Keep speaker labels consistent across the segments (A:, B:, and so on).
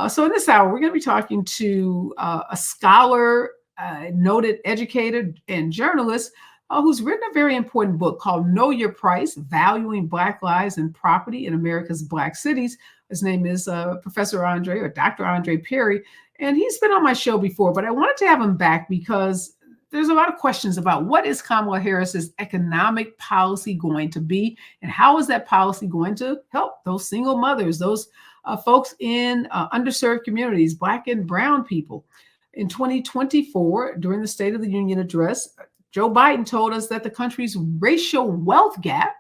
A: So in this hour, we're going to be talking to a scholar, noted educator, and journalist who's written a very important book called Know Your Price, Valuing Black Lives and Property in America's Black Cities. His name is Professor Andre or Dr. Andre Perry, and he's been on my show before, but I wanted to have him back because there's a lot of questions about what is Kamala Harris's economic policy going to be, and how is that policy going to help those single mothers, those folks in underserved communities, Black and brown people. In 2024, during the State of the Union address, Joe Biden told us that the country's racial wealth gap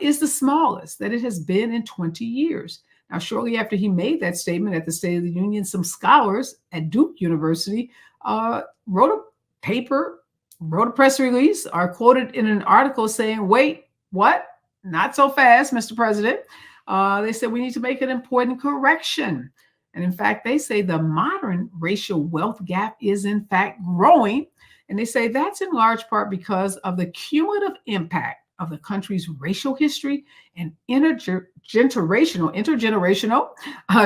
A: is the smallest that it has been in 20 years. Now, shortly after he made that statement at the State of the Union, some scholars at Duke University wrote a paper, wrote a press release, are quoted in an article saying, wait, what? Not so fast, Mr. President. They said we need to make an important correction. And in fact, they say the modern racial wealth gap is in fact growing. And they say that's in large part because of the cumulative impact of the country's racial history and intergenerational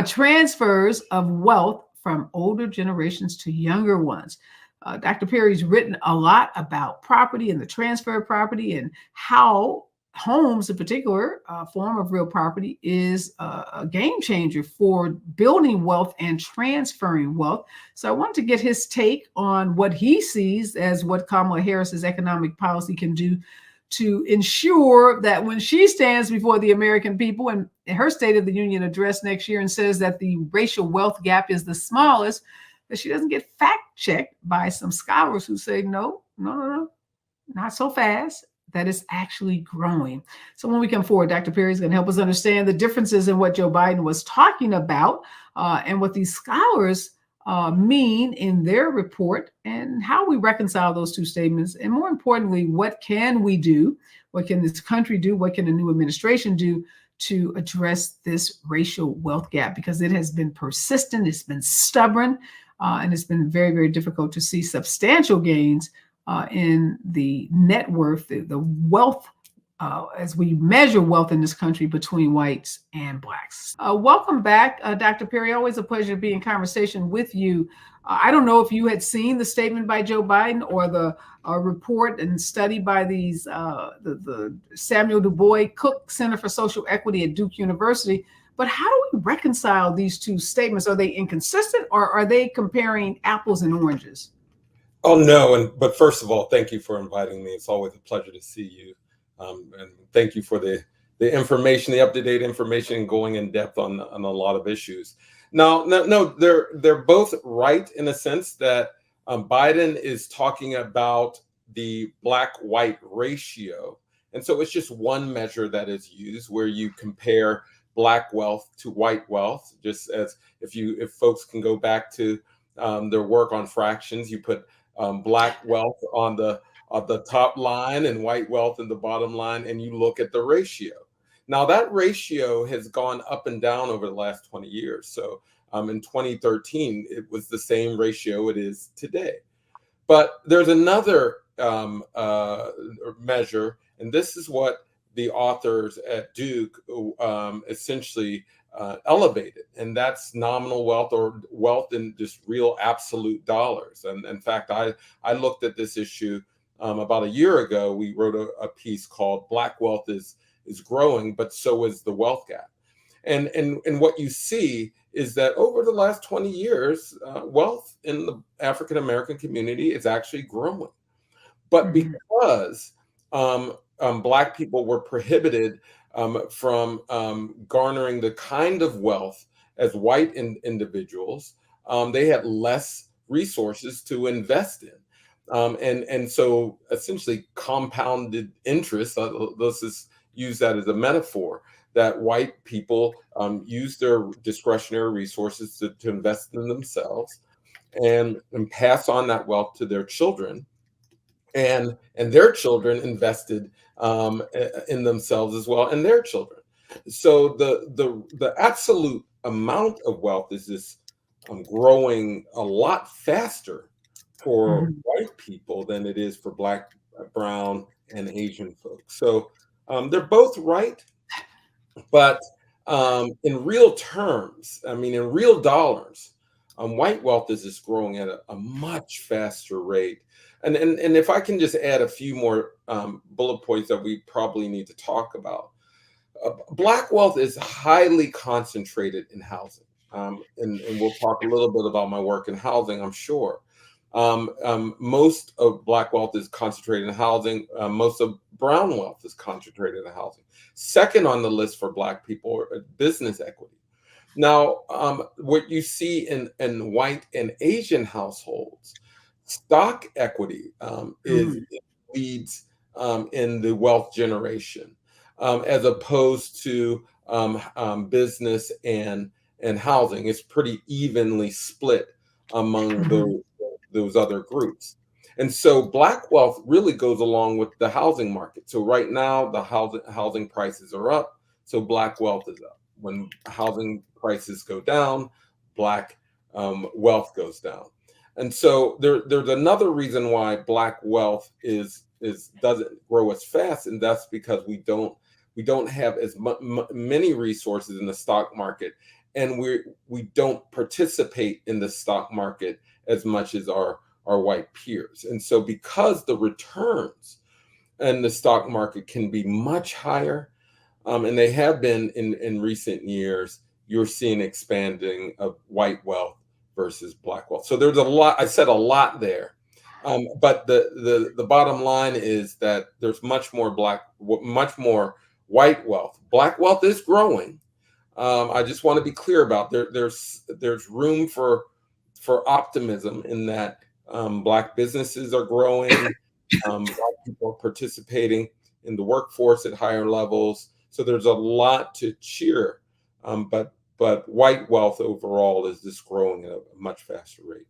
A: transfers of wealth from older generations to younger ones. Dr. Perry's written a lot about property and the transfer of property and how homes, in particular, form of real property, is a game changer for building wealth and transferring wealth. So I wanted to get his take on what he sees as what Kamala Harris's economic policy can do to ensure that when she stands before the American people in her State of the Union address next year and says that the racial wealth gap is the smallest, that she doesn't get fact-checked by some scholars who say, no, not so fast, that is actually growing. So when we come forward, Dr. Perry is going to help us understand the differences in what Joe Biden was talking about and what these scholars mean in their report and how we reconcile those two statements. And more importantly, what can we do? What can this country do? What can a new administration do to address this racial wealth gap? Because it has been persistent, it's been stubborn, and it's been very, very difficult to see substantial gains in the net worth, the wealth, as we measure wealth in this country between whites and Blacks. Welcome back, Dr. Perry. Always a pleasure to be in conversation with you. I don't know if you had seen the statement by Joe Biden or the report and study by these the Samuel Du Bois Cook Center for Social Equity at Duke University. But how do we reconcile these two statements? Are they inconsistent, or are they comparing apples and oranges?
B: Oh, no. But first of all, thank you for inviting me. It's always a pleasure to see you. And thank you for the information, the up-to-date information, and going in depth on a lot of issues. Now, no, they're both right in a sense that Biden is talking about the black-white ratio. And so it's just one measure that is used where you compare black wealth to white wealth. Just as if folks can go back to their work on fractions, you put black wealth on the top line and white wealth in the bottom line, and you look at the ratio. Now that ratio has gone up and down over the last 20 years. So in 2013, it was the same ratio it is today. But there's another measure, and this is what the authors at Duke essentially elevated, and that's nominal wealth, or wealth in just real absolute dollars. And in fact, I looked at this issue about a year ago. We wrote a piece called "Black Wealth is Growing, but so is the Wealth Gap." And what you see is that over the last 20 years, wealth in the African American community is actually growing, but because Black people were prohibited from garnering the kind of wealth as white individuals, they had less resources to invest in. And so essentially compounded interest, let's just use that as a metaphor, that white people use their discretionary resources to invest in themselves and pass on that wealth to their children. And their children invested in themselves as well, and their children. So the absolute amount of wealth is just growing a lot faster for white people than it is for Black, brown, and Asian folks. So they're both right, but In real terms, I mean, in real dollars, white wealth is just growing at a much faster rate. And if I can just add a few more bullet points that we probably need to talk about. Black wealth is highly concentrated in housing. And we'll talk a little bit about my work in housing, I'm sure. Most of Black wealth is concentrated in housing. Most of brown wealth is concentrated in housing. Second on the list for Black people are business equity. Now, what you see in white and Asian households, stock equity
A: Mm.
B: leads in the wealth generation, as opposed to business and housing. It's pretty evenly split among
A: Mhm.
B: those other groups. And so Black wealth really goes along with the housing market. So right now the housing prices are up, so Black wealth is up. When housing prices go down, Black wealth goes down. And so there's another reason why Black wealth is doesn't grow as fast, and that's because we don't have as many resources in the stock market, and we don't participate in the stock market as much as our white peers. And so because the returns in the stock market can be much higher, and they have been in recent years, you're seeing expanding of white wealth versus Black wealth. So there's a lot. I said a lot there, but the bottom line is that there's much more white wealth. Black wealth is growing. I just want to be clear about there's room for optimism in that Black businesses are growing, Black people are participating in the workforce at higher levels. So there's a lot to cheer, but white wealth overall is just growing at a much faster rate.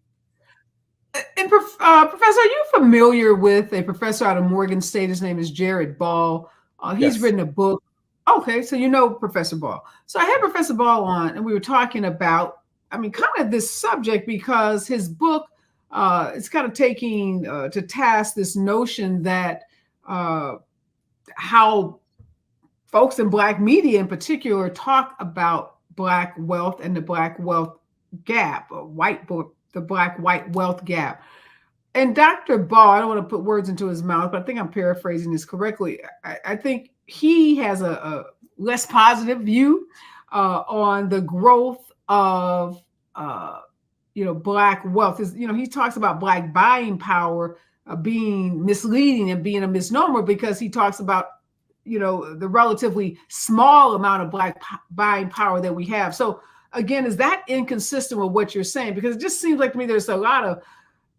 A: And Professor, are you familiar with a professor out of Morgan State? His name is Jared Ball. He's
B: Yes.
A: written a book. Okay, so you know Professor Ball. So I had Professor Ball on, and we were talking about, I mean, kind of this subject because his book is kind of taking to task this notion that uh, how folks in Black media in particular talk about Black wealth and the Black wealth gap, or the Black white wealth gap. And Dr. Ball, I don't want to put words into his mouth, but I think I'm paraphrasing this correctly. I think he has a less positive view on the growth of Black wealth. He talks about Black buying power being misleading and being a misnomer because he talks about the relatively small amount of Black buying power that we have. So again, is that inconsistent with what you're saying? Because it just seems like to me there's a lot of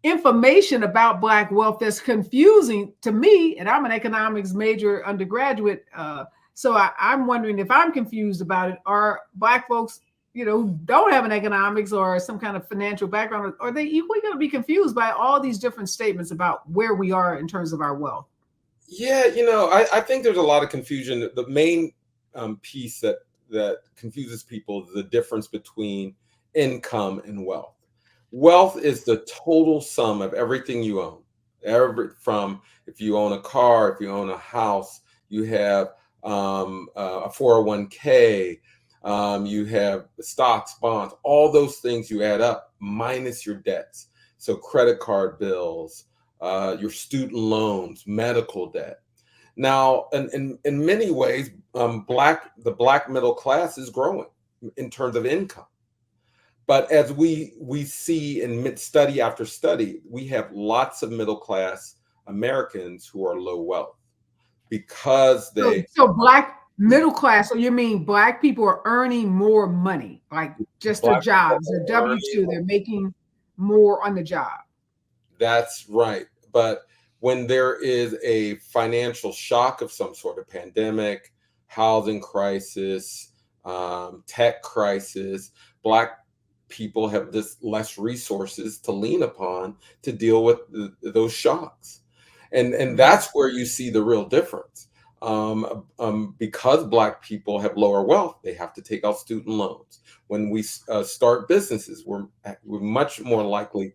A: information about Black wealth that's confusing to me, and I'm an economics major undergraduate. So I'm wondering if I'm confused about it. Are Black folks, who don't have an economics or some kind of financial background, are they equally going to be confused by all these different statements about where we are in terms of our wealth?
B: Yeah, I think there's a lot of confusion. The main piece that confuses people is the difference between income and wealth. Wealth is the total sum of everything you own. From if you own a car, if you own a house, you have a 401k, you have stocks, bonds, all those things you add up minus your debts. So credit card bills, your student loans, medical debt. Now, in many ways, the Black middle class is growing in terms of income. But as we see in study after study, we have lots of middle class Americans who are low wealth because
A: So Black middle class. So you mean Black people are earning more money, like just their
B: Black people
A: jobs, their
B: are
A: W-2, they're making more on the job.
B: That's right. But when there is a financial shock of some sort, of pandemic, housing crisis, tech crisis, Black people have this less resources to lean upon to deal with those shocks. And
A: Mhm.
B: that's where you see the real difference. Because Black people have lower wealth, they have to take out student loans. When we start businesses, we're much more likely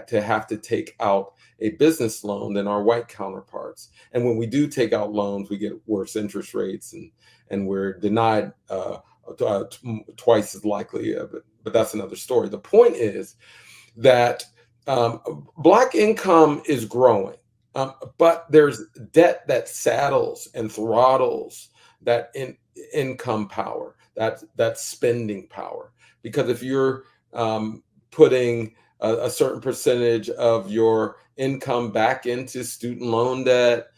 B: to have to take out a business loan than our white counterparts. And when we do take out loans, we get worse interest rates, and we're denied twice as likely, but that's another story. The point is that Black income is growing, but there's debt that saddles and throttles that income power, that spending power. Because if you're putting a certain percentage of your income back into student loan debt,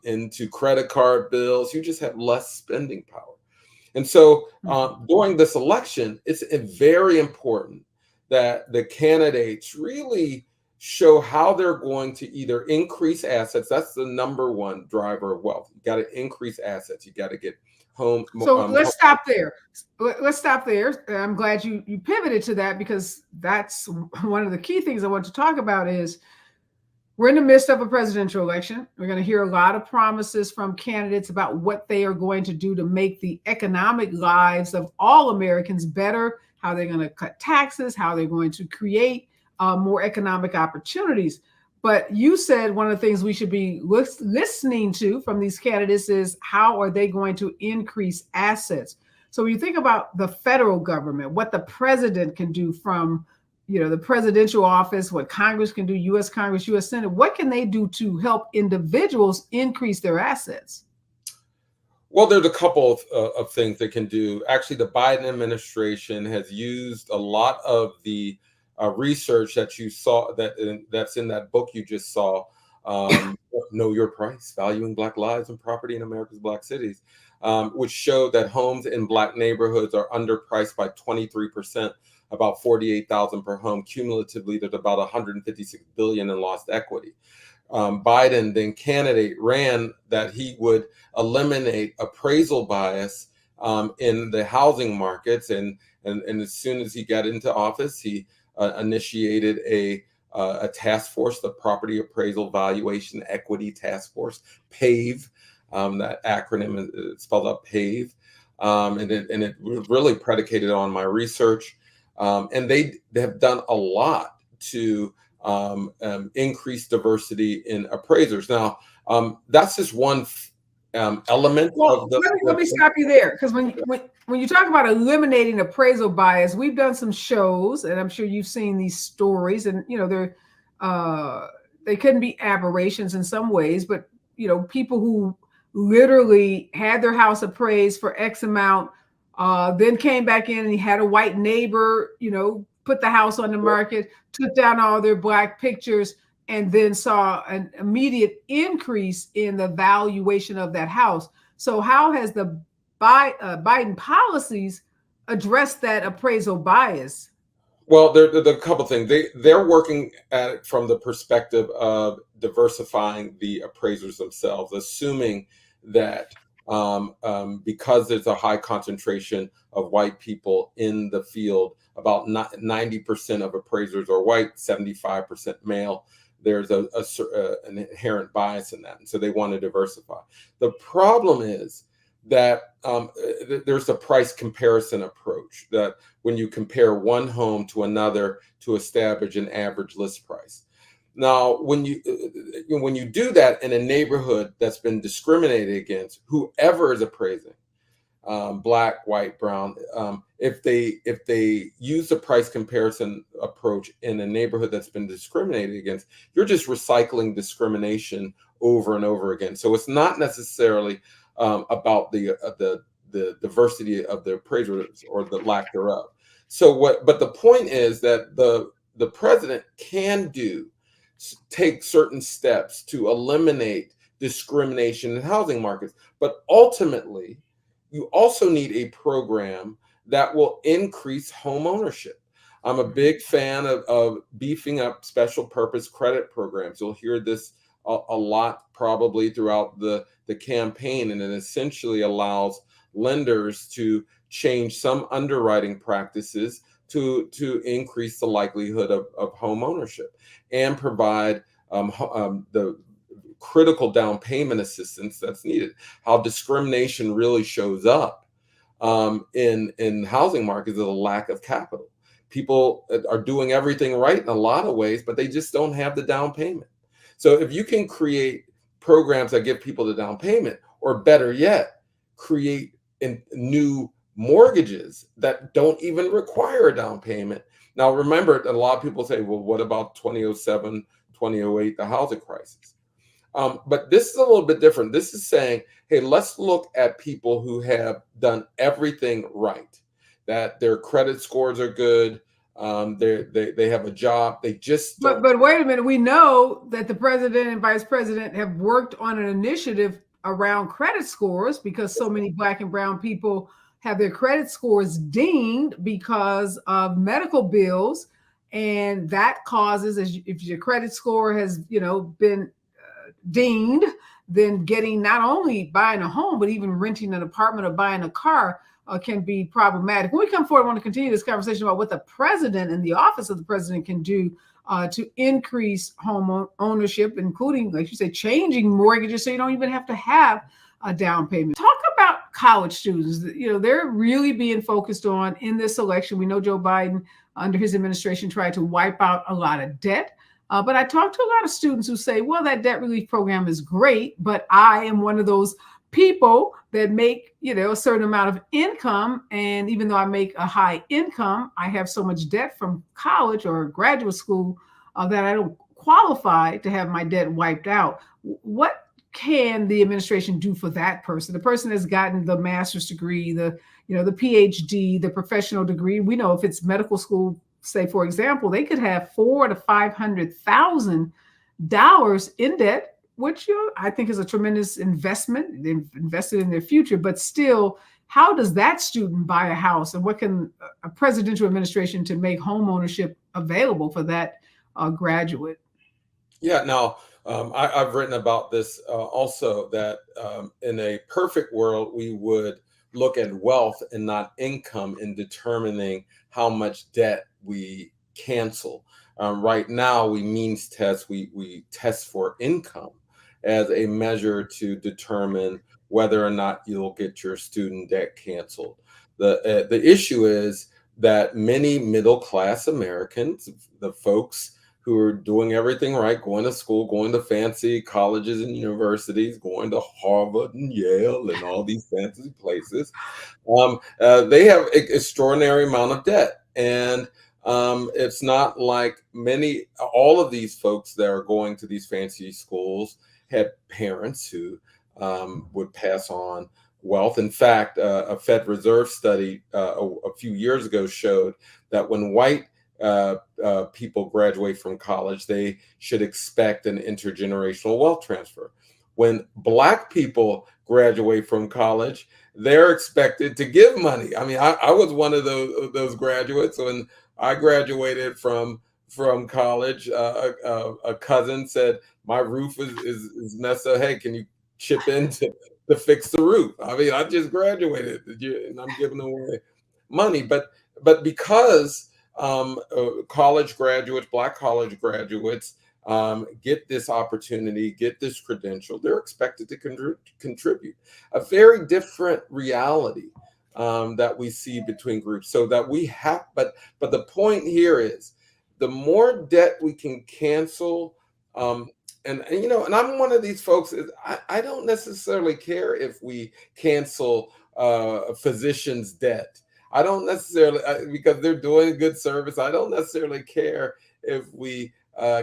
B: into credit card bills, you just have less spending power. And so during this election, it's very important that the candidates really show how they're going to either increase assets. That's the number one driver of wealth. You got to increase assets. You got to get home.
A: So let's stop there. Let's stop there. I'm glad you pivoted to that, because that's one of the key things I want to talk about. Is we're in the midst of a presidential election. We're going to hear a lot of promises from candidates about what they are going to do to make the economic lives of all Americans better, how they're going to cut taxes, how they're going to create more economic opportunities. But you said one of the things we should be listening to from these candidates is how are they going to increase assets? So when you think about the federal government, what the president can do from the presidential office, what Congress can do, U.S. Congress, U.S. Senate, what can they do to help individuals increase their assets?
B: Well, there's a couple of things they can do. Actually, the Biden administration has used a lot of the research that you saw, that's in that book you just saw, Know Your Price, Valuing Black Lives and Property in America's Black Cities, which showed that homes in Black neighborhoods are underpriced by 23%, about $48,000 per home. Cumulatively, there's about $156 billion in lost equity. Biden, then candidate, ran that he would eliminate appraisal bias in the housing markets, and as soon as he got into office, he initiated a task force, the Property Appraisal Valuation Equity Task Force, PAVE. That acronym is spelled out PAVE, and it was really predicated on my research, and they have done a lot to increase diversity in appraisers. Now, that's just one element of the.
A: Let me stop you there, because when you talk about eliminating appraisal bias, we've done some shows, and I'm sure you've seen these stories, and they couldn't be aberrations in some ways, but people who literally had their house appraised for X amount, then came back in and he had a white neighbor, put the house on the market, took down all their Black pictures, and then saw an immediate increase in the valuation of that house. So how has the Biden policies addressed that appraisal bias?
B: Well, there are a couple of things. They're working at it from the perspective of diversifying the appraisers themselves, assuming that because there's a high concentration of white people in the field, about 90% of appraisers are white, 75% male. There's an inherent bias in that, and so they want to diversify. The problem is that there's a price comparison approach, that when you compare one home to another to establish an average list price. Now, when you do that in a neighborhood that's been discriminated against, whoever is appraising, Black, white, brown, if they use the price comparison approach in a neighborhood that's been discriminated against, you're just recycling discrimination over and over again. So it's not necessarily about the diversity of the appraisers or the lack thereof. But the point is that the president can take certain steps to eliminate discrimination in housing markets, but ultimately you also need a program that will increase home ownership. I'm a big fan of beefing up special purpose credit programs. You'll hear this a lot probably throughout the campaign, and it essentially allows lenders to change some underwriting practices to increase the likelihood of home ownership and provide the critical down payment assistance that's needed. How discrimination really shows up in housing markets is a lack of capital. People are doing everything right in a lot of ways, but they just don't have the down payment. So if you can create programs that give people the down payment, or better yet, create new mortgages that don't even require a down payment. Now, remember, a lot of people say, well, what about 2007, 2008, the housing crisis? But this is a little bit different. This is saying, hey, let's look at people who have done everything right, that their credit scores are good, they have a job, they just don't.
A: But wait a minute. We know that the president and vice president have worked on an initiative around credit scores because so many Black and brown people have their credit scores dinged because of medical bills, and that causes, if your credit score has been dinged, then getting not only buying a home but even renting an apartment or buying a car can be problematic. When we come forward, I want to continue this conversation about what the president and the office of the president can do to increase home ownership, including, like you say, changing mortgages so you don't even have to have a down payment. Talk about college students. They're really being focused on in this election. We know Joe Biden, under his administration, tried to wipe out a lot of debt. But I talked to a lot of students who say, well, that debt relief program is great, but I am one of those people that make, a certain amount of income. And even though I make a high income, I have so much debt from college or graduate school that I don't qualify to have my debt wiped out. What can the administration do for that person? The person has gotten the master's degree, the PhD, the professional degree. We know if it's medical school, say, for example, they could have $400,000 to $500,000 in debt, which I think is a tremendous investment. They've invested in their future, but still, how does that student buy a house? And what can a presidential administration to make home ownership available for that graduate?
B: Yeah, now I've written about this also, that in a perfect world, we would look at wealth and not income in determining how much debt we cancel. Right now, we means test, we test for income as a measure to determine whether or not you'll get your student debt canceled. The issue is that many middle class Americans, the folks who are doing everything right, going to school, going to fancy colleges and universities, going to Harvard and Yale and all these fancy places, they have an extraordinary amount of debt. And it's not like all of these folks that are going to these fancy schools had parents who would pass on wealth. In fact, a Fed Reserve study a few years ago showed that when white people graduate from college, they should expect an intergenerational wealth transfer. When Black people graduate from college, they're expected to give money. I mean, I was one of those graduates. When I graduated from college, a cousin said, my roof is messed up. Hey, can you chip in to fix the roof? I mean, I just graduated and I'm giving away money. But because college graduates, Black college graduates, get this opportunity, get this credential, they're expected to contribute. A very different reality that we see between groups. So that we have, but the point here is, the more debt we can cancel, and I'm one of these folks. I don't necessarily care if we cancel a physician's debt. I don't necessarily, because they're doing good service. I don't necessarily care if we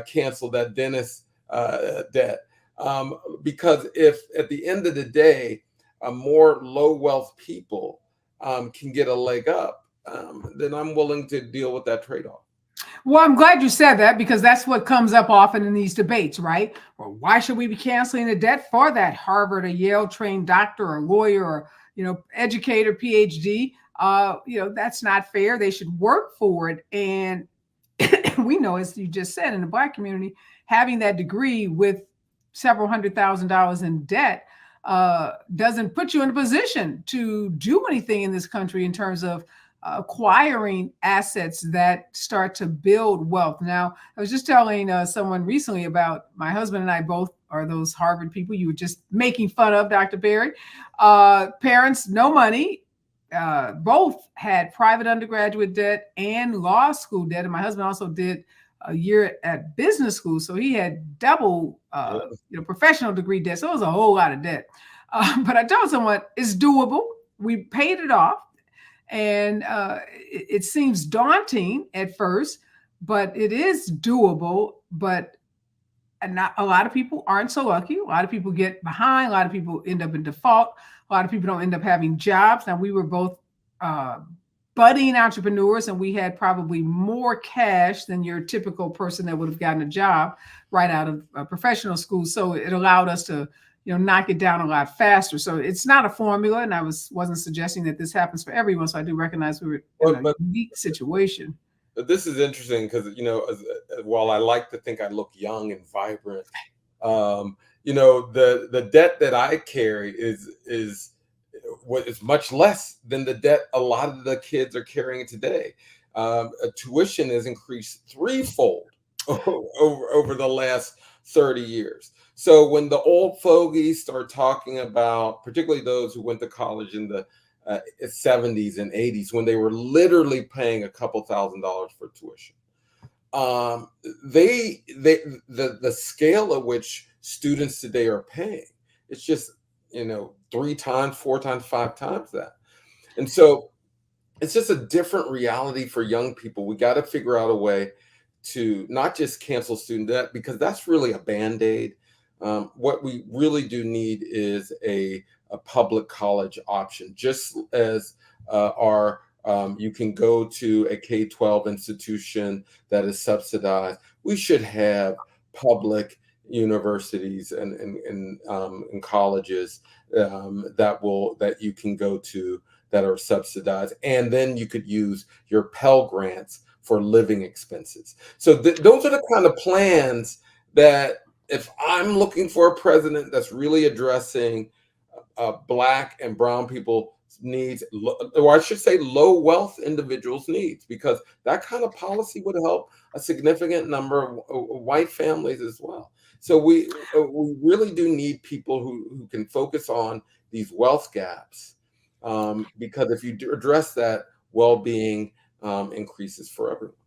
B: cancel that dentist debt, because if at the end of the day, more low wealth people can get a leg up, then I'm willing to deal with that trade-off.
A: Well, I'm glad you said that, because that's what comes up often in these debates, right? Or why should we be canceling the debt for that Harvard or Yale trained doctor or lawyer or educator, PhD? That's not fair. They should work for it. And we know, as you just said, in the Black community, having that degree with several $100,000 in debt doesn't put you in a position to do anything in this country in terms of acquiring assets that start to build wealth. Now, I was just telling someone recently about my husband and I both are those Harvard people you were just making fun of, Dr. Perry. Parents, no money. Both had private undergraduate debt and law school debt. And my husband also did a year at business school. So he had double professional degree debt. So it was a whole lot of debt. But I told someone it's doable. We paid it off. And it seems daunting at first, but it is doable. But not a lot of people aren't so lucky. A lot of people get behind. A lot of people end up in default. A lot of people don't end up having jobs. Now, we were both uh, budding entrepreneurs, and we had probably more cash than your typical person that would have gotten a job right out of professional school. So it allowed us to, knock it down a lot faster. So it's not a formula, and I wasn't suggesting that this happens for everyone. So I do recognize we were in a unique situation.
B: But this is interesting because, while I like to think I look young and vibrant, the debt that I carry is what is much less than the debt a lot of the kids are carrying today. Tuition has increased threefold over the last 30 years. So when the old fogies start talking about, particularly those who went to college in the 70s and 80s, when they were literally paying a couple $1,000s for tuition, the scale at which students today are paying, it's just 3 times, 4 times, 5 times that. And so it's just a different reality for young people. We got to figure out a way to not just cancel student debt, because that's really a band-aid. What we really do need is a public college option, just as you can go to a K-12 institution that is subsidized. We should have public universities and colleges that you can go to that are subsidized, and then you could use your Pell Grants for living expenses. So those are the kind of plans that, if I'm looking for a president that's really addressing Black and brown people needs, or I should say low wealth individuals needs, because that kind of policy would help a significant number of white families as well. So we really do need people who can focus on these wealth gaps, because if you address that, well-being increases for everyone.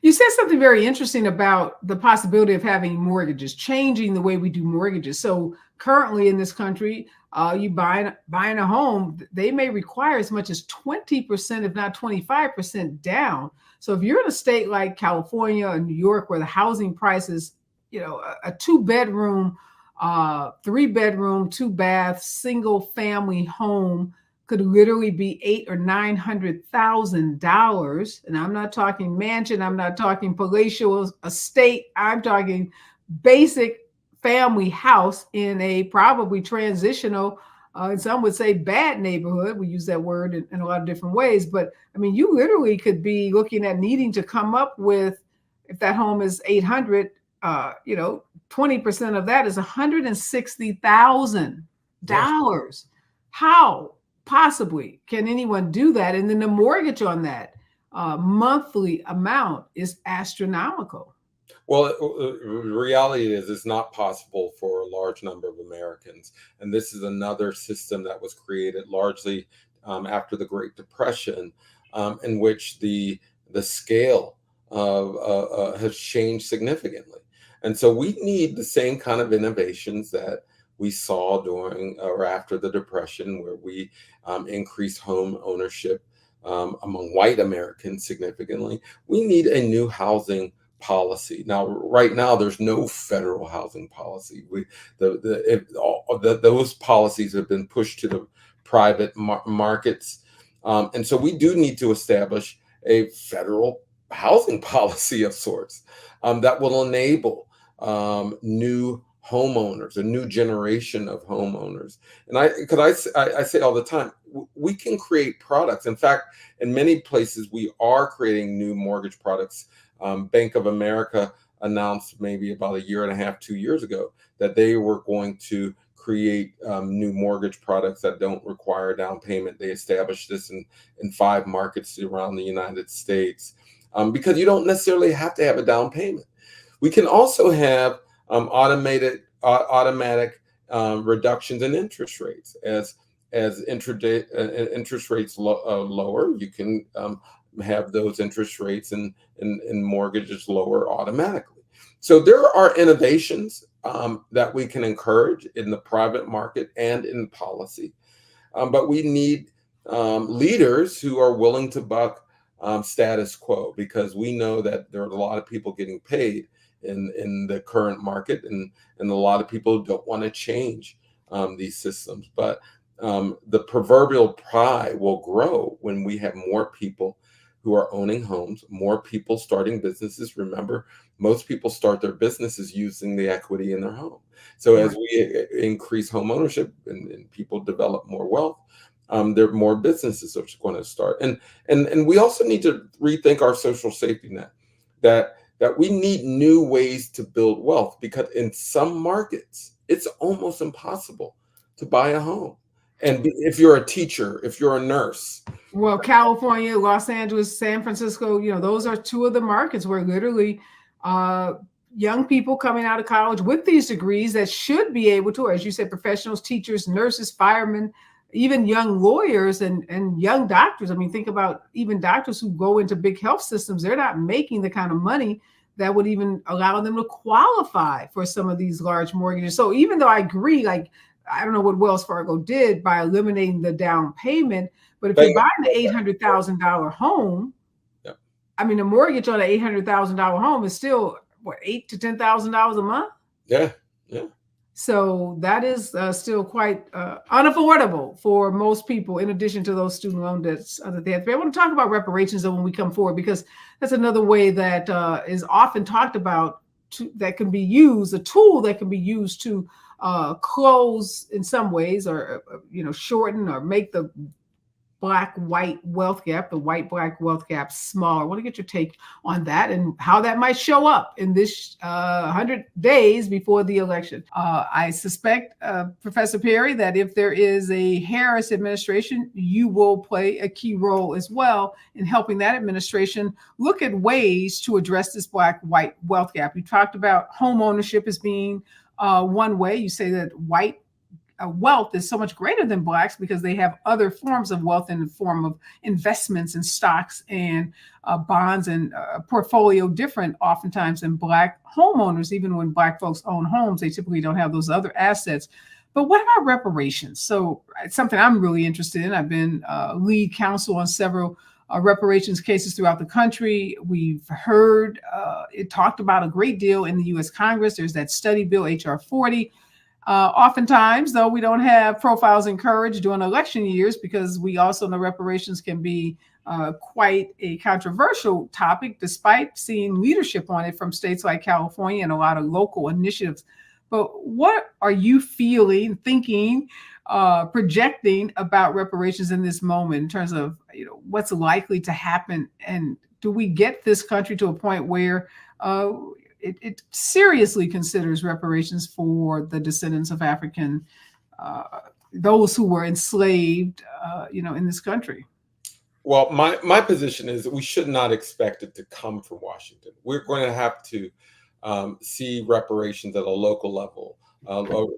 A: You said something very interesting about the possibility of having mortgages, changing the way we do mortgages. So currently in this country, you buying a home, they may require as much as 20%, if not 25% down. So if you're in a state like California or New York, where the housing prices, a 2-bedroom, 3-bedroom, 2-bath, single family home could literally be $800,000 or $900,000. And I'm not talking mansion, I'm not talking palatial estate, I'm talking basic family house in a probably transitional, and some would say bad neighborhood. We use that word in a lot of different ways. But I mean, you literally could be looking at needing to come up with, if that home is 800, 20% of that is $160,000. Yes. How possibly can anyone do that? And then the mortgage on that monthly amount is astronomical.
B: Well, the reality is it's not possible for a large number of Americans. And this is another system that was created largely after the Great Depression, in which the scale has changed significantly. And so we need the same kind of innovations that we saw during or after the Depression, where we increased home ownership among white Americans significantly. We need a new housing policy. Now, right now, there's no federal housing policy. Those policies have been pushed to the private markets. And so we do need to establish a federal housing policy of sorts that will enable new homeowners, a new generation of homeowners. And I say all the time, we can create products. In fact, in many places, we are creating new mortgage products. Bank of America announced maybe about a year and a half, 2 years ago, that they were going to create new mortgage products that don't require down payment. They established this in 5 markets around the United States, because you don't necessarily have to have a down payment. We can also have automatic reductions in interest rates. As interest rates lower, you can have those interest rates and mortgages lower automatically. So there are innovations that we can encourage in the private market and in policy, but we need leaders who are willing to buck status quo, because we know that there are a lot of people getting paid in the current market, and a lot of people don't want to change these systems. But the proverbial pie will grow when we have more people who are owning homes, more people starting businesses. Remember, most people start their businesses using the equity in their home. So as we increase home ownership and people develop more wealth, there are more businesses that are going to start. And we also need to rethink our social safety net, that we need new ways to build wealth, because in some markets it's almost impossible to buy a home. And if you're a teacher, if you're a nurse.
A: Well, California, Los Angeles, San Francisco, those are two of the markets where literally young people coming out of college with these degrees that should be able to, as you said, professionals, teachers, nurses, firemen, even young lawyers and young doctors. I mean, think about even doctors who go into big health systems. They're not making the kind of money that would even allow them to qualify for some of these large mortgages. So even though I agree, like, I don't know what Wells Fargo did by eliminating the down payment, but if you're buying an $800,000 home, I mean, a mortgage on an $800,000 home is still what, $8,000 to $10,000 a month?
B: Yeah.
A: So that is still quite unaffordable for most people, in addition to those student loan debts that they have to pay. I want to talk about reparations though when we come forward, because that's another way that is often talked about, that can be used, a tool that can be used to close in some ways, or shorten or make the Black-white wealth gap, the white-black wealth gap, smaller. I want to get your take on that and how that might show up in this 100 days before the election. I suspect, Professor Perry, that if there is a Harris administration, you will play a key role as well in helping that administration look at ways to address this Black-white wealth gap. You talked about home ownership as being one way. You say that white wealth is so much greater than blacks because they have other forms of wealth in the form of investments and stocks and bonds and portfolio, different oftentimes than black homeowners. Even when black folks own homes, they typically don't have those other assets. But what about reparations? So it's something I'm really interested in. I've been lead counsel on several reparations cases throughout the country. We've heard it talked about a great deal in the U.S. Congress. There's that study bill, H.R. 40. Oftentimes, though, we don't have profiles in courage during election years, because we also know reparations can be quite a controversial topic, despite seeing leadership on it from states like California and a lot of local initiatives. But what are you feeling, thinking, projecting about reparations in this moment in terms of what's likely to happen? And do we get this country to a point where it seriously considers reparations for the descendants of African, those who were enslaved, in this country?
B: Well, my position is that we should not expect it to come from Washington. We're going to have to see reparations at a local level.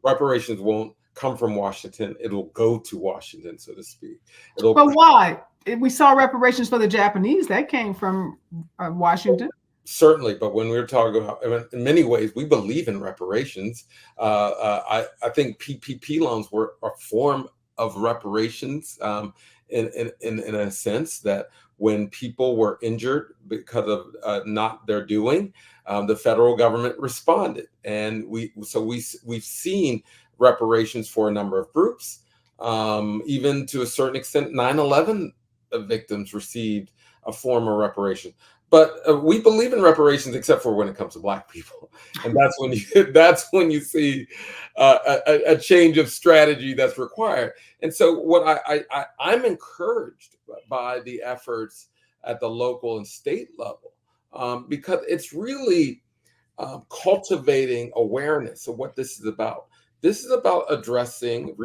B: Reparations won't come from Washington. It'll go to Washington, so to speak.
A: But why? We saw reparations for the Japanese. That came from Washington.
B: Certainly, but when we're talking about, in many ways, we believe in reparations. I think PPP loans were a form of reparations, in a sense that when people were injured because of not their doing, the federal government responded, and we've seen reparations for a number of groups, even to a certain extent. 9/11 victims received a form of reparation. But we believe in reparations, except for when it comes to Black people, and that's when you see a change of strategy that's required. And so, what I'm encouraged by the efforts at the local and state level, because it's really cultivating awareness of what this is about. This is about redressing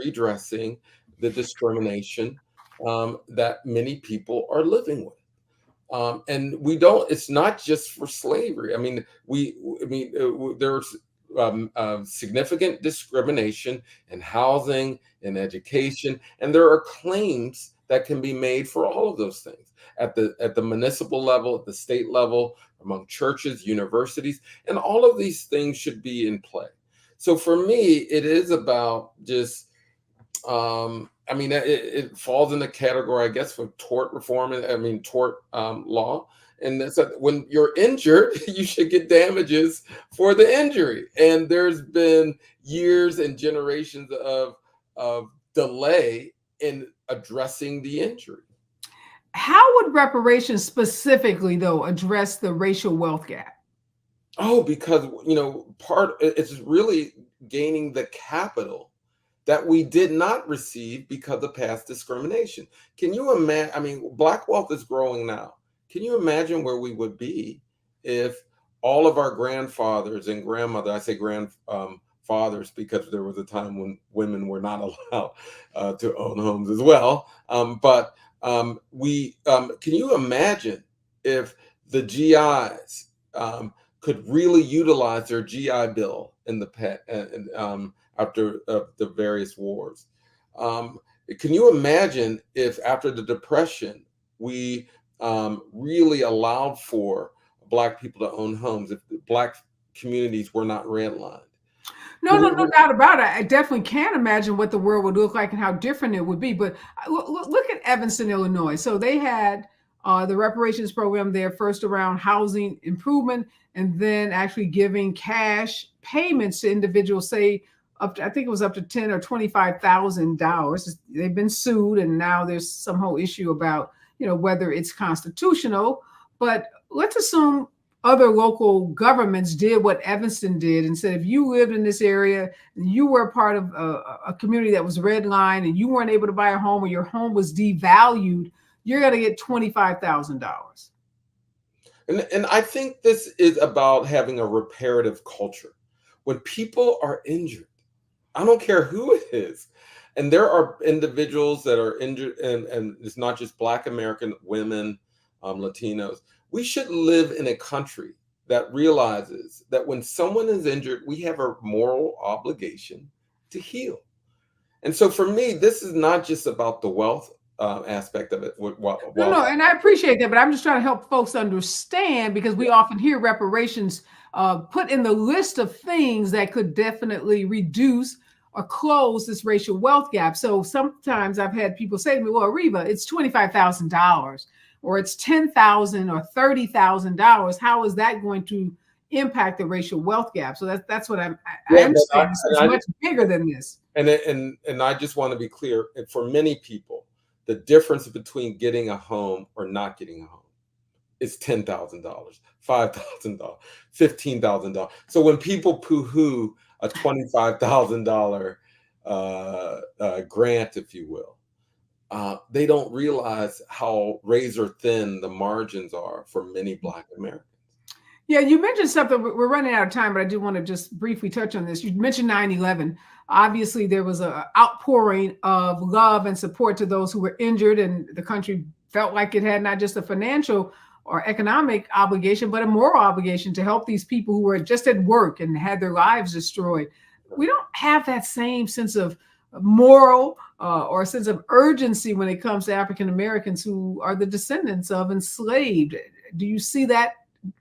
B: the discrimination that many people are living with. And it's not just for slavery. I mean, there's significant discrimination in housing, in education, and there are claims that can be made for all of those things at the municipal level, at the state level, among churches, universities, and all of these things should be in play. So for me, it is about just I mean, it falls in the category, I guess, for tort reform. I mean, tort law. And that's when you're injured, you should get damages for the injury. And there's been years and generations of delay in addressing the injury.
A: How would reparations specifically, though, address the racial wealth gap?
B: Oh, because it's really gaining the capital that we did not receive because of past discrimination. Can you imagine? I mean, Black wealth is growing now. Can you imagine where we would be if all of our grandfathers and grandmothers, I say grandfathers because there was a time when women were not allowed to own homes as well. Can you imagine if the GIs could really utilize their GI Bill in the after the various wars? Can you imagine if after the Depression we really allowed for Black people to own homes, if the Black communities were not redlined?
A: No doubt about it. I definitely can imagine what the world would look like and how different it would be. But look at Evanston, Illinois. So they had the reparations program there first around housing improvement, and then actually giving cash payments to individuals, say up to, I think it was up to $10,000 or $25,000. They've been sued, and now there's some whole issue about whether it's constitutional. But let's assume other local governments did what Evanston did and said, if you lived in this area and you were a part of a community that was redlined and you weren't able to buy a home, or your home was devalued, you're going to get $25,000.
B: And I think this is about having a reparative culture. When people are injured, I don't care who it is, and there are individuals that are injured, and it's not just Black American women, Latinos. We should live in a country that realizes that when someone is injured, we have a moral obligation to heal. And so for me, this is not just about the wealth aspect of it.
A: No, and I appreciate that, but I'm just trying to help folks understand, because we often hear reparations put in the list of things that could definitely reduce or close this racial wealth gap. So sometimes I've had people say to me, well, Areva, it's $25,000. Or it's $10,000 or $30,000. How is that going to impact the racial wealth gap? So that's what I understand. It's much bigger than this.
B: And I just want to be clear. For many people, the difference between getting a home or not getting a home is $10,000, $5,000, $15,000. So when people poo-hoo a $25,000 grant, if you will, they don't realize how razor thin the margins are for many Black Americans.
A: Yeah, you mentioned something. We're running out of time, but I do want to just briefly touch on this. You mentioned 9/11. Obviously, there was an outpouring of love and support to those who were injured, and the country felt like it had not just a financial or economic obligation, but a moral obligation to help these people who were just at work and had their lives destroyed. We don't have that same sense of moral or a sense of urgency when it comes to African Americans who are the descendants of enslaved. Do you see that?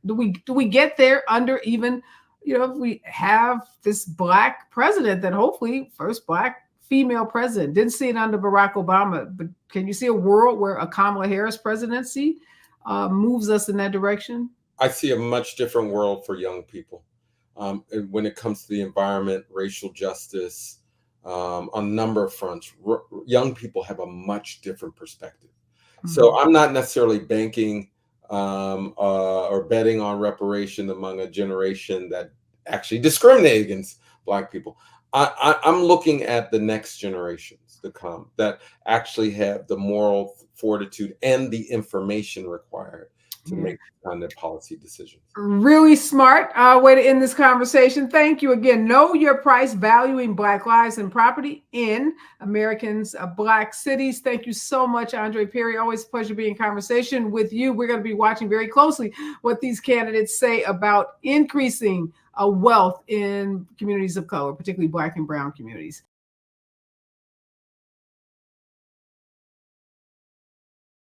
A: Do we get there under even, if we have this Black president, that hopefully first Black female president? Didn't see it under Barack Obama, but can you see a world where a Kamala Harris presidency moves us in that direction?
B: I see a much different world for young people when it comes to the environment, racial justice. On a number of fronts, young people have a much different perspective. Mm-hmm. So I'm not necessarily banking or betting on reparation among a generation that actually discriminated against Black people. I'm looking at the next generations to come that actually have the moral fortitude and the information required to make kind of policy decisions.
A: Really smart way to end this conversation. Thank you again. Know your price, valuing Black lives and property in Americans' Black cities. Thank you so much, Andre Perry. Always a pleasure being in conversation with you. We're going to be watching very closely what these candidates say about increasing wealth in communities of color, particularly Black and brown communities.